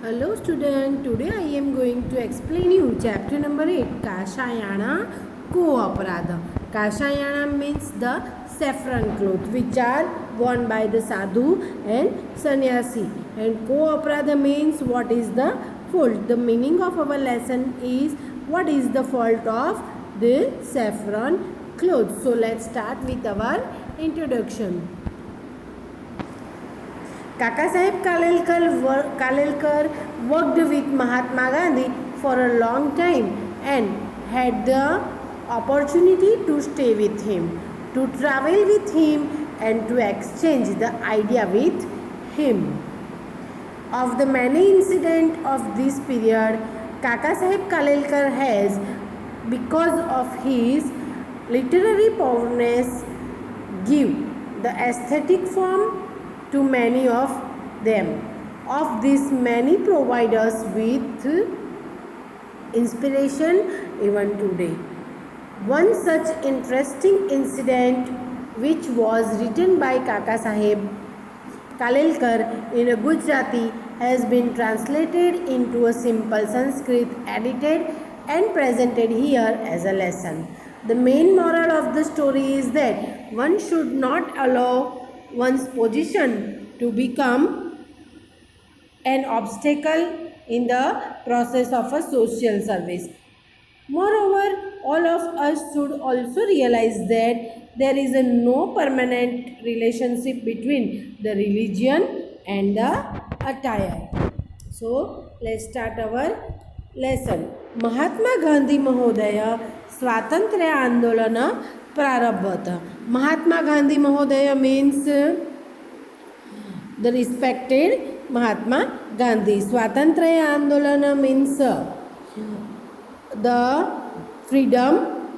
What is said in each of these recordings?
Hello student, today I am going to explain you chapter number 8 Kashayana Ko-Aparadha. Kashayana means the saffron cloth which are worn by the sadhu and sannyasi, and Ko-Aparadha means what is the fault. The meaning of our lesson is what is the fault of the saffron cloth. So let's start with our introduction. Kaka Saheb Kalelkar worked with Mahatma Gandhi for a long time and had the opportunity to stay with him, to travel with him, and to exchange the idea with him. Of the many incidents of this period, Kaka Saheb Kalelkar has, because of his literary prowess, give the aesthetic form to many of them. Of these, many provide us with inspiration even today. One such interesting incident which was written by Kaka Saheb Kalelkar in a Gujarati has been translated into a simple Sanskrit, edited and presented here as a lesson. The main moral of the story is that one should not allow one's position to become an obstacle in the process of a social service. Moreover, all of us should also realize that there is a no permanent relationship between the religion and the attire. So, let's start our lesson. Mahatma Gandhi महोदय स्वातंत्र्य आंदोलन प्रारंभत. महात्मा गांधी महोदय means the respected Mahatma Gandhi. स्वातंत्र्य आंदोलन means the freedom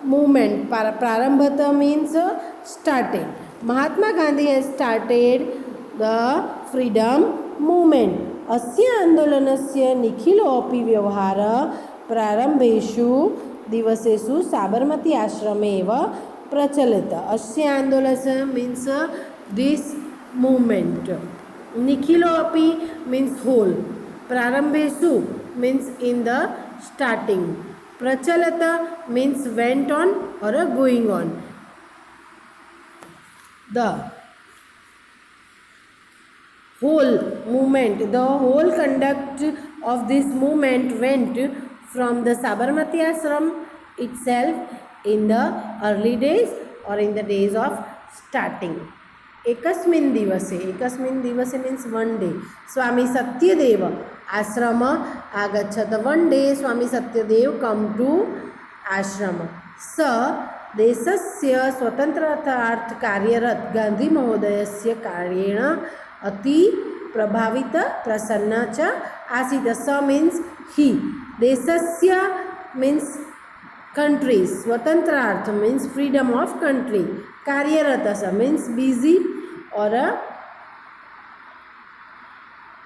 movement. Prarambhata means started. Mahatma Gandhi has started the freedom movement. अस्य आंदोलनस्य निखिलोऽपि व्यवहारः प्रारम्भेषु दिवसेषु साबरमती आश्रमे एव प्रचलित. अस्य आंदोलन means this movement. निखिलोऽपि means whole. प्रारम्भेषु means in the starting. Prachalata means went on or going on. The whole movement, the whole conduct of this movement went from the Sabarmati Ashram itself in the early days or in the days of starting. एकस्मिन् दिवसे means one day. Swami Satyadev ashrama agachat. One day Swami Satyadev come to ashram. स देशस्य स्वतंत्रतार्थ कार्यरत गांधी महोदयस्य कार्येण अति प्रभावित प्रसन्न च आसीत्. स means he. देशस्य means country. स्वतंत्रार्थ means freedom of country. कार्यरत means busy or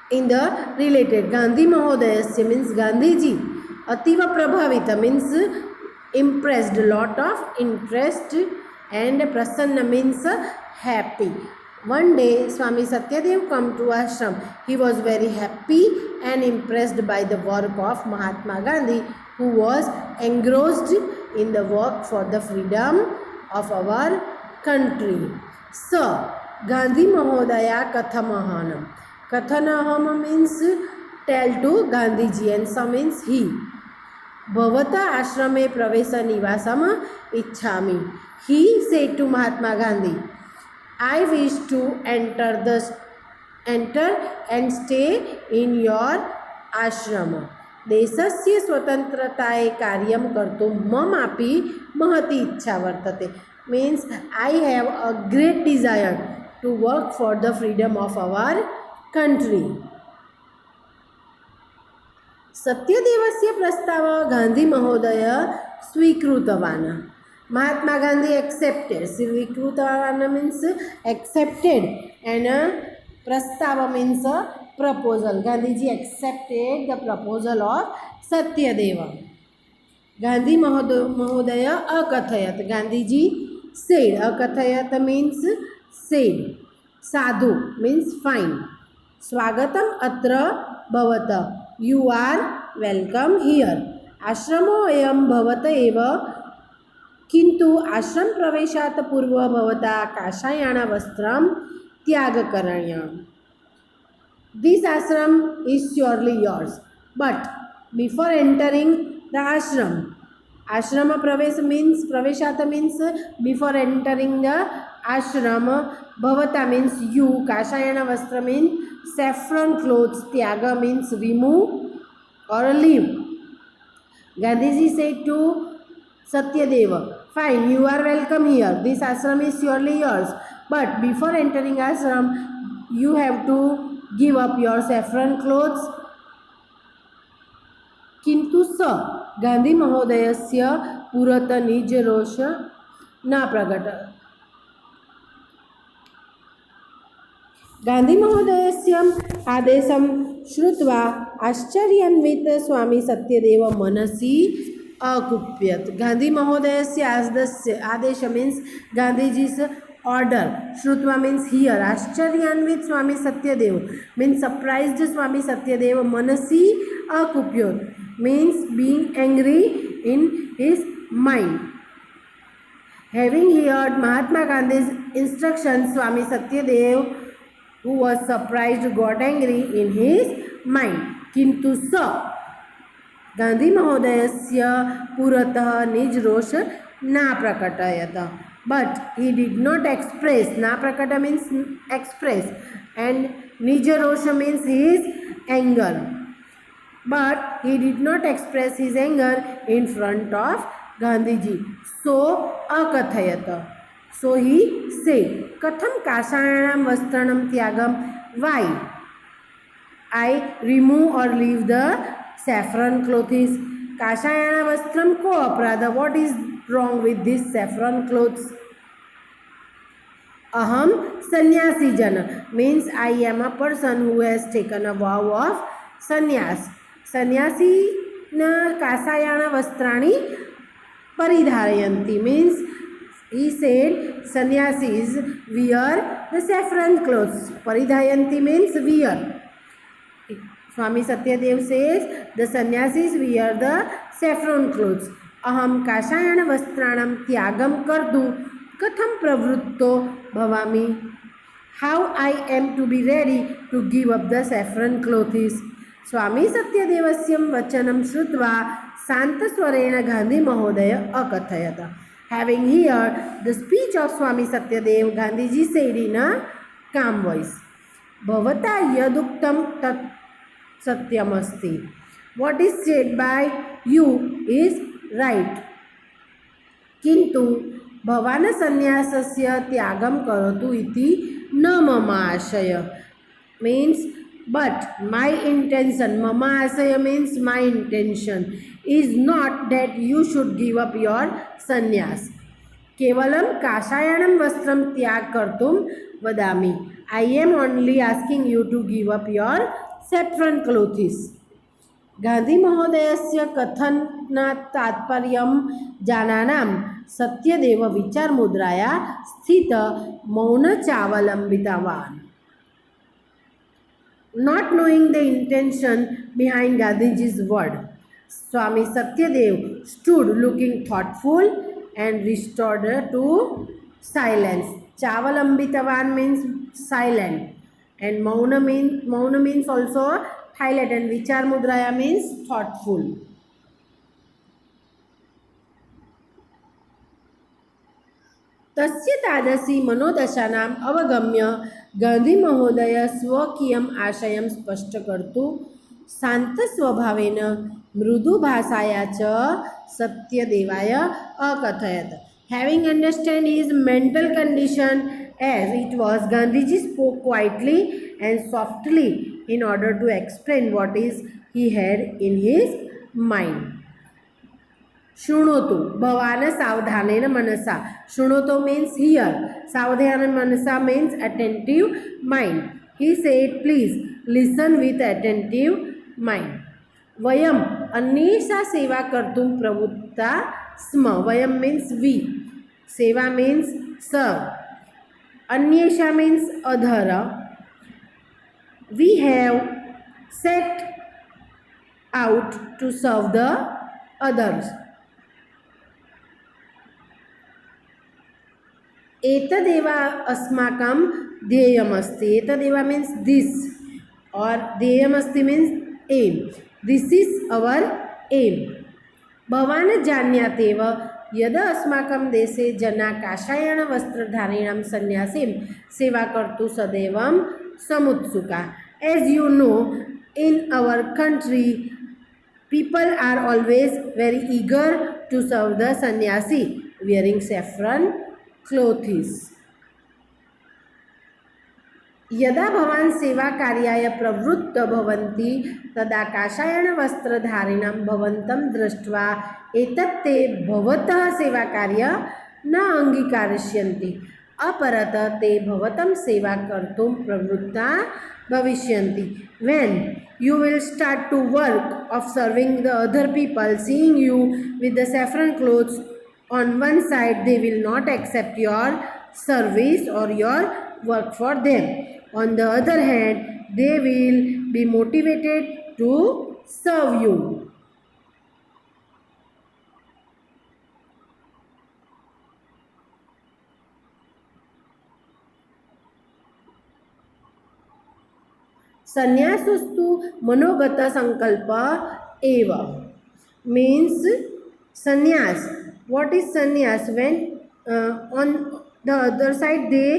in the related. Gandhi Mahodayasya means Gandhiji. Ativa Prabhavita means impressed, lot of interest, and Prasanna means happy. One day Swami Satyadev come to ashram. He was very happy and impressed by the work of Mahatma Gandhi, who was engrossed in the work for the freedom of our country. So Gandhi Mahodaya Kathamahana. Kathanaham means tell to Gandhiji, and sa means he. Bhavata ashrame pravesa nivasam ichhami. He said to Mahatma Gandhi, I wish to enter and stay in your ashram. देशस्य स्वतंत्रताय कार्यं कर्तुं ममापि महती इच्छा वर्तते. Means I have a great desire to work for the freedom of our country. सत्यदेवस्य प्रस्तावः गांधी महोदय स्वीकृतवान्. Mahatma Gandhi accepted. स्वीकृतवान् means accepted, and prastava means proposal. Gandhiji accepted the proposal of Satyadeva. Gandhi Mahodaya akathayat. Gandhiji said. Akathayat means said. Sadhu means fine. Swagatam atra bhavata. You are welcome here. आश्रमोऽयं भवत एव, किन्तु आश्रमप्रवेशात् पूर्वं भवता काषायणवस्त्रं त्यागकरणीयम्. This ashram is surely yours, but before entering the ashrama pravesh means praveshata means before entering the ashram, bhavata means you, kashayana vastra means saffron clothes, tyaga means remove or leave. Gandhiji said to Satyadeva, fine, you are welcome here, this ashram is surely yours, but before entering ashram you have to give up your saffron clothes. किंतु स गांधी महोदयस्य पुरत निज रोष न प्रकट. गांधी महोदयस्य आदेशं श्रुत्वा आश्चर्यान्वित स्वामी सत्यदेव मनसि अकुप्यत. गांधी महोदयस्य आदेश means गांधीजी's order. Shrutva means here. Ashcharyanvit Swami Satyadev means surprised Swami Satyadev. Manasi akupyot means being angry in his mind. Having heard Mahatma Gandhi's instructions, Swami Satyadev, who was surprised, got angry in his mind. Kintu sa Gandhi Mahodayasya puratah nij rosh na prakatayata. But he did not express. Na prakata means express, and nija rosha means his anger. But he did not express his anger in front of Gandhiji. So akathayata. So he said, Katham kashayanam vastranam tyagam. Why I remove or leave the saffron clothes? Kashayana vastram ko aprada. What is wrong with this saffron clothes? Aham sannyasi jana means I am a person who has taken a vow of sannyas. Sannyasi na kasayana vastrani paridharayanti means he said sannyasis wear the saffron clothes. Paridhayanti means wear. Swami Satyadev says the sannyasis wear the saffron clothes. Aham kashayana vastranam tyagam kardu katham pravritto bhavami. How I am to be ready to give up the saffron clothes? Swami Satyadevasyam vachanam shrutva santaswarena Gandhi Mahodaya akathayata. Having heard the speech of Swami Satyadev, Gandhiji said in a calm voice, Bhavata yaduktam tat satyamasti. What is said by you is right. किंतु भवान संन्यासस्य त्यागम करोतु इति न मम आशय means but my intention, mama asaya means my intention, is not that you should give up your sannyas. Kevalam kashayanam vastram tyag kartum vadami. I am only asking you to give up your saffron clothes. Gandhi महोदयस्य कथनात् तात्पर्यं जानानां सत्यदेव विचार मुद्राया स्थित मौनचावलंबितवान्. Not knowing the intention behind Gandhiji's word, Swami Satyadev stood looking thoughtful and restored to silence. Chavalambitavan means silent, and Mauna means also highlight, and Vichar Mudraya means thoughtful. तस्य तादसी मनोदशानाम् अवगम्य गांधी महोदय स्वकीयम् आशयं स्पष्ट कर्तुं शान्तस्वभावेन मृदुभाषाया च सत्यदेवाय अकथयत्. Having understood his mental condition as it was, Gandhiji spoke quietly and softly in order to explain what he had in his mind. शृणोतु भवान सावधानेन मनसा. शृणोतु means hear. Savadhana manasa means attentive mind. He said, please listen with attentive mind. Vayam अन्येषा सेवा कर्तुं प्रवृत्ता स्म. Vayam means we. Seva means serve. Anyesha means other. We have set out to serve the others. एतदेव अस्माकं ध्येयमस्ति. एतदेव means this और ध्येयमस्ति means aim. This is our aim. भवान् जान्यातेव यद अस्माकं देशे जना काषायण वस्त्रधारिणां सन्यासीं सेवा कर्तुं सदैवं समुत्सुका. As you know, in our country people are always very eager to serve the sannyasi wearing saffron clothes. यदा भवान् सेवाकार्याय प्रवृत्त भवन्ति तदा काषायण वस्त्रधारिणां भवन्तं दृष्ट्वा एतत् ते भवतः सेवाकार्य न अङ्गीकरिष्यन्ति. अपरतः ते भवतं सेवा कर्तुं प्रवृत्ता भविष्यन्ति. When you will start to work of serving the other people, seeing you with the saffron clothes on one side, they will not accept your service or your work for them. On the other hand, they will be motivated to serve you. संन्यासस्तु मनोगत संकल्प एव. Means sannyas. What is sannyas? When on the other side they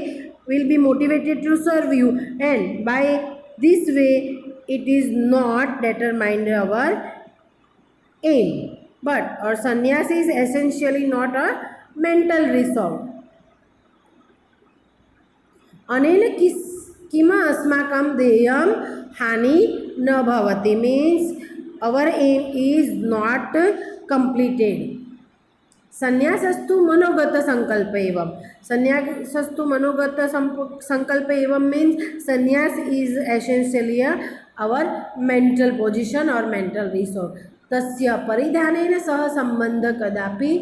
will be motivated to serve you, and by this way it is not determined our aim. But our sannyas is essentially not a mental resolve. अनेन किम अस्माकं ध्येयं हानि न भवति. Means our aim is not completed. संन्यासस्तु मनोगत संकल्प एवं. संन्यासस्तु मनोगत संकल्प एवं मीन्स संन्यास is essentially our mental position or mental resource. तस्य परिधानेन सह संबंध कदापि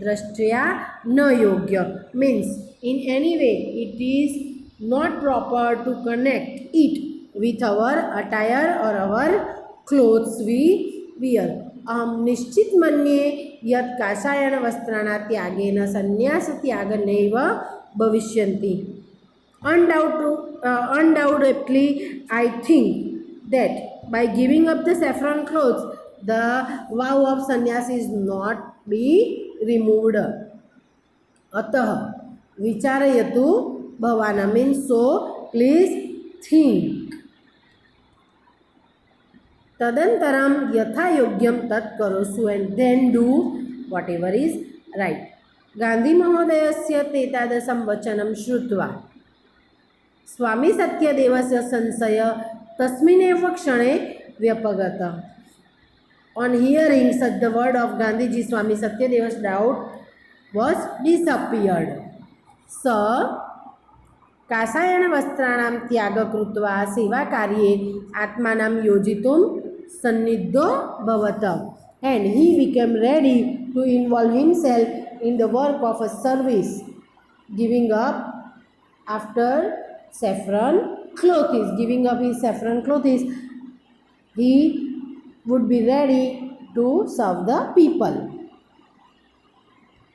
दृष्ट्या न योग्य. Means in any way it is not proper to connect it with our attire or our clothes we wear. अहं निश्चित मन्ये यत् काषायण वस्त्राणां त्यागेन संन्यास त्याग नैव भविष्यन्ति. Undoubtedly I think that by giving up the saffron clothes the vow of sannyas is not be removed. अतः विचारयतु भवान्. Means so please think. तदनन्तरं यथा योग्यं तत् करोतु and then do whatever is right. Gandhi महोदयस्य एतादृशं वचनं श्रुत्वा स्वामी सत्यदेवस्य संशय तस्मिन्नेव क्षणे व्यपगत. On hearing such the word of Gandhiji, Swami Satyadeva's doubt was disappeared. स काषायण वस्त्राणां त्याग कृत्वा सेवाकार्ये आत्मानं योजितुं सन्निद्धो भवत. And he became ready to involve himself in the work of a service, giving up after saffron clothes. Giving up his saffron clothes, he would be ready to serve the people.